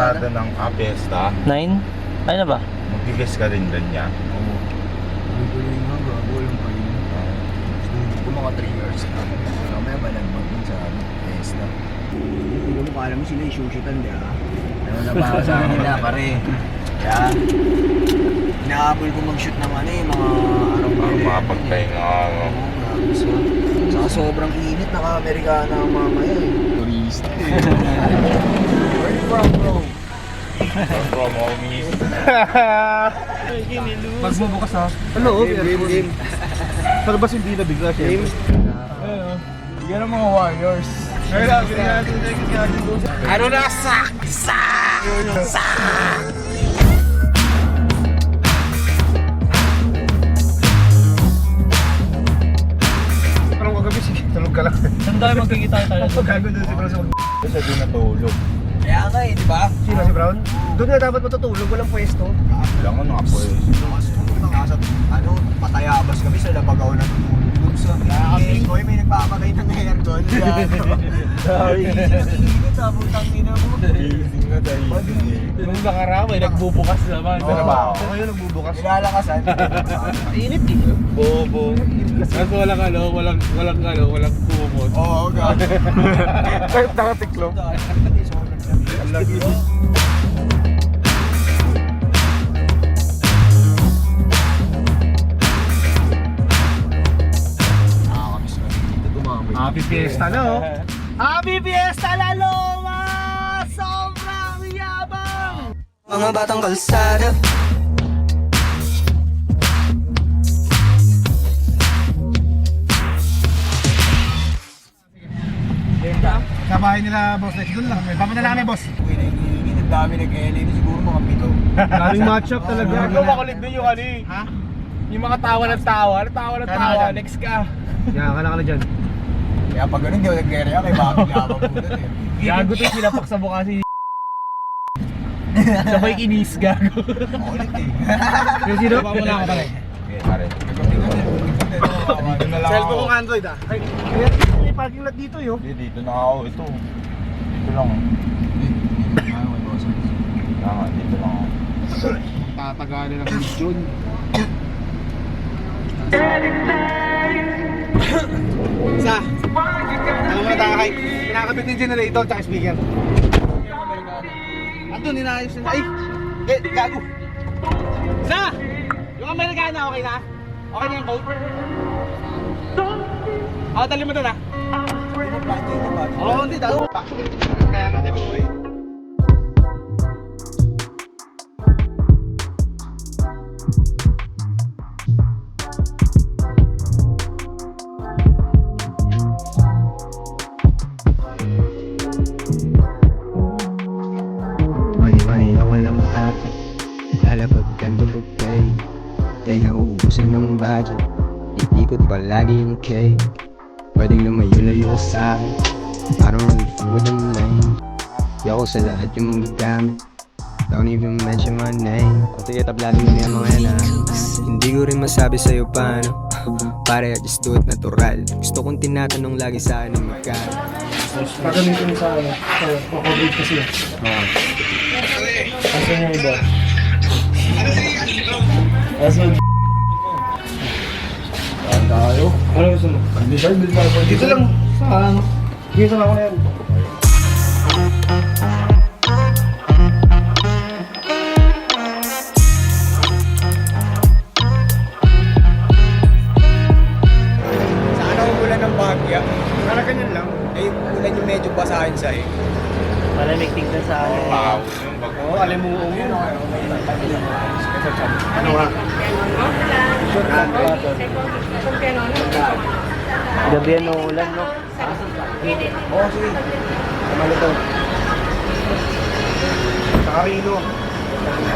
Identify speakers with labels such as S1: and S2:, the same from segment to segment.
S1: Barkada ng Fiesta.
S2: 9? Ano na ba?
S1: Magbigas ka rin din niya.
S3: Oo. Tuloy nga, gago yung kayo. Gusto ko mga 3 years na. Mamaya balagbag dun sa Fiesta. Hindi mo alam mo sila yung shoot-shootan, di ba? Ano na ba sa akin nila, pare? Kaya, inaabol ko mag-shoot ng ano eh, mga araw-araw.
S1: Makapagpahinga ako.
S3: Saka sobrang init, naka-Amerikana ang mamaya eh. Turista eh. Where you from, bro?
S1: From homies.
S4: Magbubukas ha.
S3: Ano? Game.
S4: Talabas hindi na bigla siya.
S3: Game.
S4: Yan ang mga warriors.
S1: Ano na? Sak!
S4: Parang kagabi, sige, tulog ka lang.
S2: Saan tayo magkikita tayo?
S4: Gago doon si Brown sa
S1: Kasi di natulog.
S3: Kaya nga eh, di ba?
S4: Sino si Brown? Doon na dapat matutulog, walang pwesto.
S1: Wala nga nga po eh.
S3: Nasa, ano, patayabas kami sa Labagaw na tutulog sa aircon. May nagpapatay ng aircon.
S4: Sorry.
S3: Init ha, putang ina mo.
S1: Gising na tayo.
S2: Nung nakaramay, nagbubukas naman.
S1: Ito na ba ako?
S4: Ngayon nagbubukas.
S3: Nilalakasan.
S2: Init eh.
S1: Bobo.
S2: Kasi walang kumot.
S3: Oo, gago.
S4: Kahit nakatiklop.
S1: Lagi.
S3: Nakakamiss ka dito, tumamay.
S4: Happy Fiesta na oh. Happy Fiesta Laloma! Sobrang yabang!
S5: Mga batang kalsada.
S4: Sa bahay nila, boss. Doon lang. Papunta na kami, boss.
S3: Uy, naiingin. Ang dami nag-LA. Siguro mga 7.
S4: Daming matchup talaga.
S2: Ikaw makulit din yung ano eh.
S4: Ha?
S2: Yung mga tawa ng tawa. Tawa ng
S4: Kaya
S2: tawa.
S4: dyan.
S2: Next ka.
S4: Yan, kala ka na dyan.
S3: Kaya pag ganun, di ako nag-area kay bakit yabang po dun eh.
S2: Gago to sinapak sa mukha si sabay kinis gago.
S3: Ulit eh.
S4: Yung sino?
S2: Baba mo na ako pala.
S1: Okay, pare.
S3: Dito
S1: na lang
S4: Cellphone
S1: ako.
S4: kong Android ah. Ay, may parking lot dito yun.
S1: Hindi, dito na ako. Ito. Dito lang. Dito lang ako.
S4: Tatagalan ng June. Isa. Ano mo na tayo kay? Pinakabit ng generator tsaka speaker. Andun, inaayos na. Ay! Gago! Isa! Yung Amerikana, okay na? Okay na yung boat? Oo, dali mo doon ah. Oo, hindi daw. Kaya natin boy.
S5: Mani-mani na walang atin. Lalabag ka lubog kay. Kaya uubusin ng budget. Iikot palagi yung cake. Pwedeng lumayo-layo sa akin. Parang nag-food ng lane. Yako sa lahat yung magagamit. Don't even mention my name. Kung sige tablatin mo niya mga yan hindi ko rin masabi sa'yo paano. Pare, I just do it natural. Gusto kong tinatanong lagi sa akin ng magkano.
S4: Gagamitin sa ano, COVID kasi. Asan yung iba? Asan? Saan tayo? Ano gusto mo? Dito lang. Sa ano? Dito lang ako na yan.
S3: Saan ako ulan ng bagya?
S4: Para ganyan lang.
S3: Eh, ulan yung medyo basahin sa eh.
S2: Malamig tignan sa akin.
S1: Wow. Yung bag-
S4: Oo, alam mo yun. Ano nga?
S2: Gabi yan ulan no?
S4: Oo, sige. Kamali to. Sa Carino.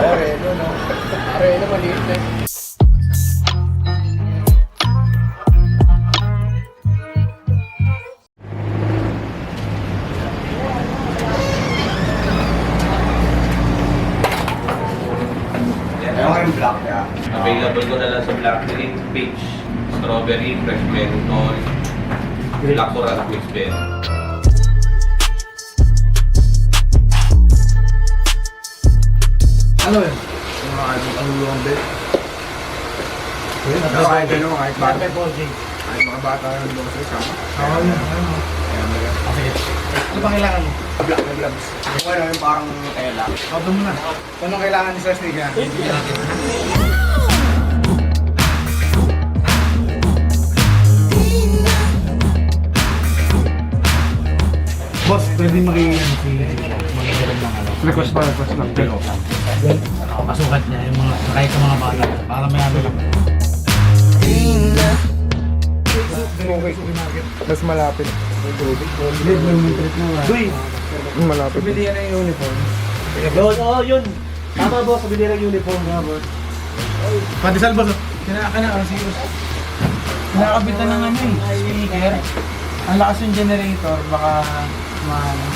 S3: Areno, no? Areno, maliit eh. Ano yung black niya?
S6: Available ko na lang sa blackberry, peach, strawberry, fresh menthol, black currant mixed berry.
S3: Ano yun? Yung mga ang bed. Pero kahit ano, kahit bata. Kahit mga bata yung boss rin sama.
S4: Oo, yun. Sige. Ano bang kailangan mo?
S3: Black na gloves. Yung ano, yung parang tela.
S4: Auto mo na. Anong kailangan ni Sir Stiga? Boss, pwede mag-iiyan si mag-iiyan ng ano. Request lang. Pero, pasukat niya yung mga, kahit sa mga bata. Para may ano lang.
S3: Mas malapit.
S4: Uy!
S3: Malapit. Bili yan yung uniform.
S2: Yun, oo, yun. Tama boss, kabili ng uniform nga boss.
S4: Pandesal boss. Kinakana, serious. Kinakabitan ng ano eh, speaker. Ang lakas yung generator, baka maano.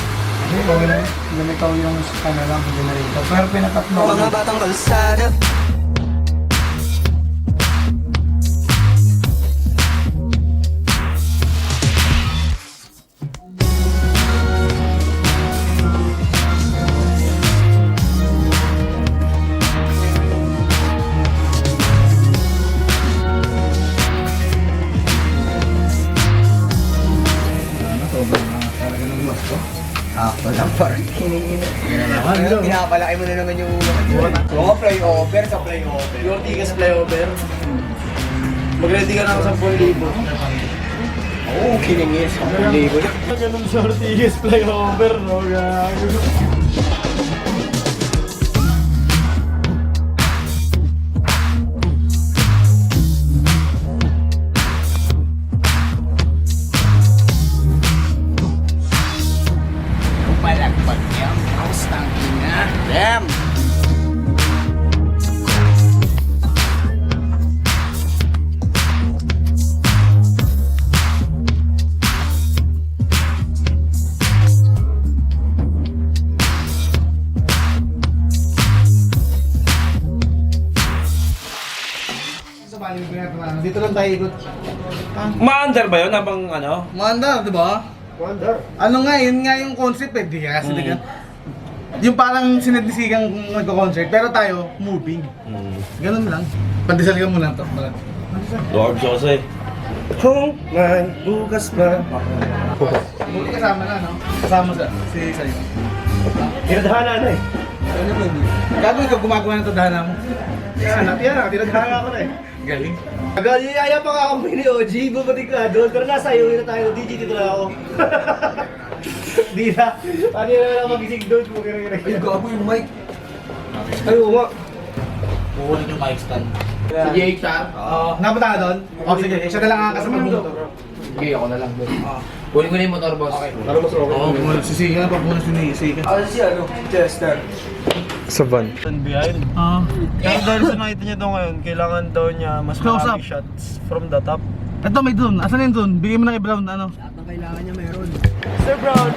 S4: Kasi okay na, lumitaw yung ano lang, generator. Pero pinatap mo.
S5: Mga batang kalsada.
S3: Ako lang parang hininginit. Pinapalaki mo na naman yung flyover sa flyover.
S2: Yung tigas flyover. Mag-ready ka ng 10,000.
S3: Oo, kiningis. 10,000 lang.
S2: Ganun short tigas flyover, no? Gago.
S3: Palagpag niya. House tanking na. Damn!
S4: Dito lang tayo ikot.
S6: Ma-under ba yun habang ano?
S4: Manda, di ba? Ano nga, yun nga yung concept eh. Di kasi yung parang sinadisigang nagko-concert, pero tayo, moving. Ganun lang. Pandesal ka muna to.
S6: Lord Jose. Kung may bukas na.
S4: Buti kasama na, no? Kasama sa si sa'yo.
S2: Tinadhana na eh.
S4: Gago ikaw gumagawa ng tadhana mo. Yan, tinadhana ko na eh. Galing.
S2: Agad, pa nga ako ni OG, bumalik ka doon. Pero nasa iyo na tayo, DJ dito na ako. Di na. Paano na lang magising doon?
S3: Ay, gago yung mic.
S2: Ay, oo nga.
S4: Kukunin yung mic stand.
S3: Si JHR.
S4: Napunta ka doon? O sige, siya na lang ang kasama mo.
S3: Okay, ako na lang doon. Kunin ko na yung motor, boss. Okay.
S2: Para mas okay.
S4: Oo, sisiga pa muna sinisiga.
S3: Si ano? Chester.
S5: Sa van.
S2: Behind. Pero dahil sa nakita niya doon ngayon, kailangan daw niya mas
S4: Close
S2: marami
S4: up.
S2: shots from the top.
S4: Ito may drone. Asan yung drone? Bigyan mo ng i-brown ano.
S3: Lahat ng kailangan niya meron.
S2: Sir Brown!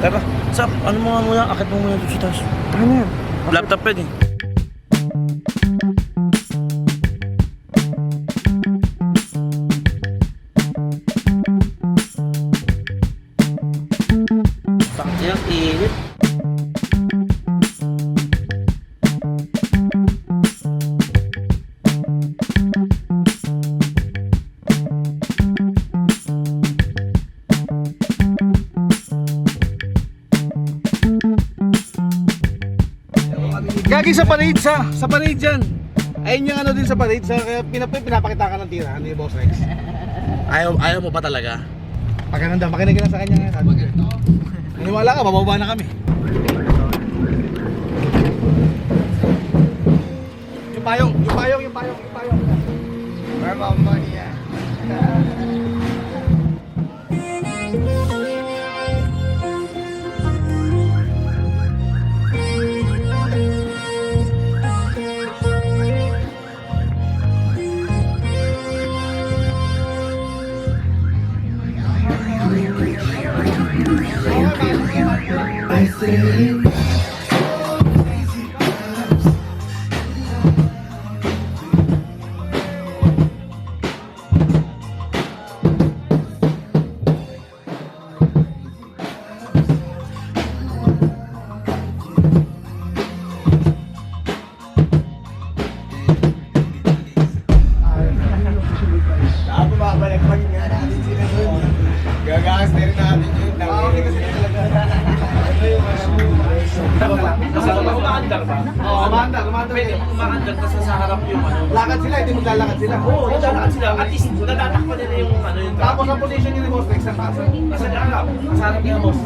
S2: Tara, Sap, ano mo nga muna? Akit mo muna dito sa taas. Ano yan? Laptop pwede. Sakit yung init.
S4: Gagi sa parade sa parade dyan. Ayun yung ano din sa parade sa kaya pinapakita ka ng tira ni Boss Rex. Ayaw mo pa talaga. Pagkanda, makinig ka na sa kanya ngayon. Maniwala ka, bababa na kami. Yung payong.
S3: Where my money at? Bumabalik pa nga natin sila doon.
S1: Gagas din natin yun.
S6: Umaandar ba?
S2: Oo, kumanda.
S6: Pwede umaandar kasi sa harap yung ano.
S2: Lakad sila, hindi maglalakad sila.
S6: Oo, naglalakad sila. At least natatakpan nila yung ano yung
S2: Tapos ang position niya ni Boss Rex sa kaso.
S6: Nasa harap. Nasa harap niya, boss.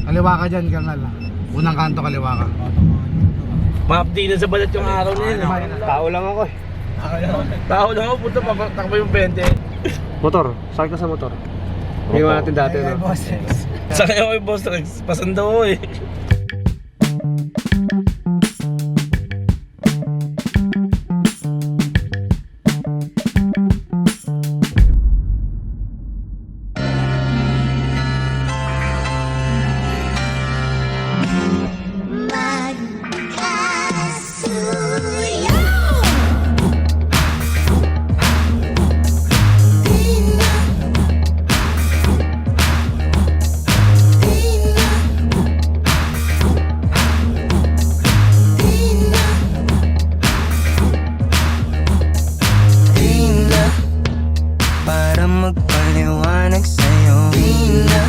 S2: Kaliwa ka dyan, Kangal. Unang kanto, kaliwa ka.
S6: Ma-update na sa balat yung araw na yun.
S2: Tao lang ako eh.
S6: Tao lang ako, puto, papatakbo yung 20.
S2: Motor, sakit ka sa motor. Iwan natin dati, no?
S6: Sakay ako yung Boss Rex. Pasando ko eh.
S5: Para magpaliwanag sa'yo Di na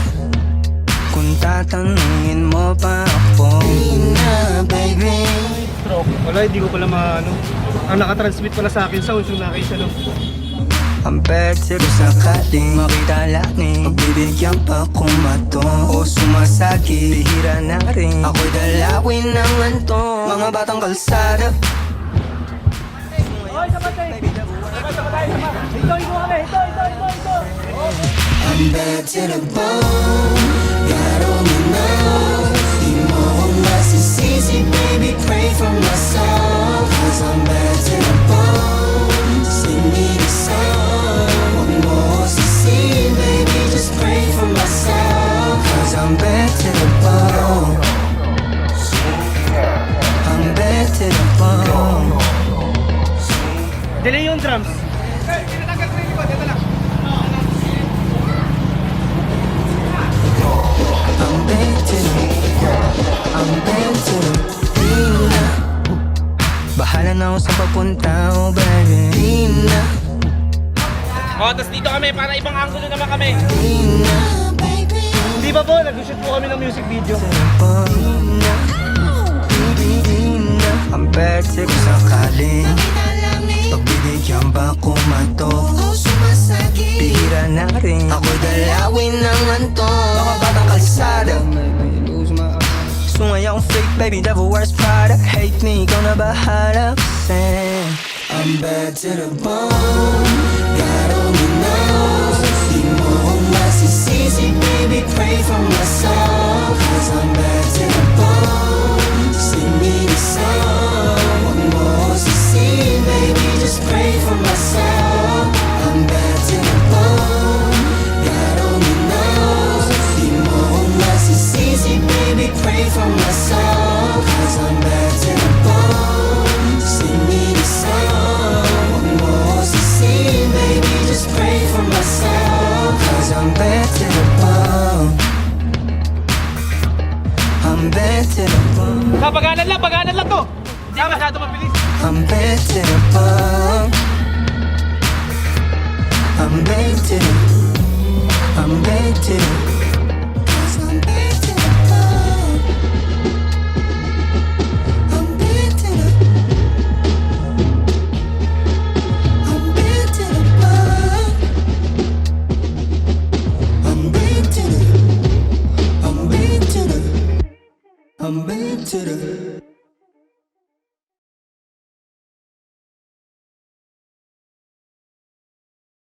S5: Kung tatanungin mo pa ako Di na, baby
S2: Wala, hindi ko pala maano. Ang nakatransmit pala sa akin sounds yung nakaisa, no?
S5: Ang pwede ko sakaling makita langit Pagbibigyan pa kumato o sumasagi Bihira na rin ako'y dalawin ng anto Mga batang kalsada I'm bad to the bone God only knows Di mo ko masisisi Baby, pray for my soul Cause I'm bad to the bone Sing me the song Huwag mo ko sisihin Baby, just pray for myself Cause I'm bad to the bone I'm bad to the bone
S2: Delay yung drums.
S5: I'm bad to the I'm bad to the Di na Bahala na ako sa papunta, oh baby Di na
S6: Oh, tas dito kami para ibang angulo naman kami.
S5: Di na, baby
S2: Di ba po, nag-shoot po kami ng music video.
S5: Di na Di na Ang pwede ko sakaling Pagbibigyan ba kumato o sumasagi Bihira na rin ako'y dalawin ng anto Mga batang kalsada Sungay akong fake baby, devil wears Prada Hate me, ikaw na bahala kasi I'm bad to the bone God only knows Di mo ko masisisi baby, pray for my soul Cause I'm bad to the bone Sing me the song Huwag mo ko sisihin baby, just pray for myself I'm bad to the bone God only knows Di mo ko masisisi baby, pray for myself Cause I'm bad to the bone Sing me the song Huwag mo ko sisihin baby, just pray for myself Cause I'm bad to the bone I'm bad to the bone
S6: Paganan lang to. Hindi masyado mabilis.
S5: I'm bad to the bone I'm bad to the I'm bad to the Cause I'm bad to the bone I'm bad to the I'm bad to the bone I'm bad to the I'm bad to the I'm bad to the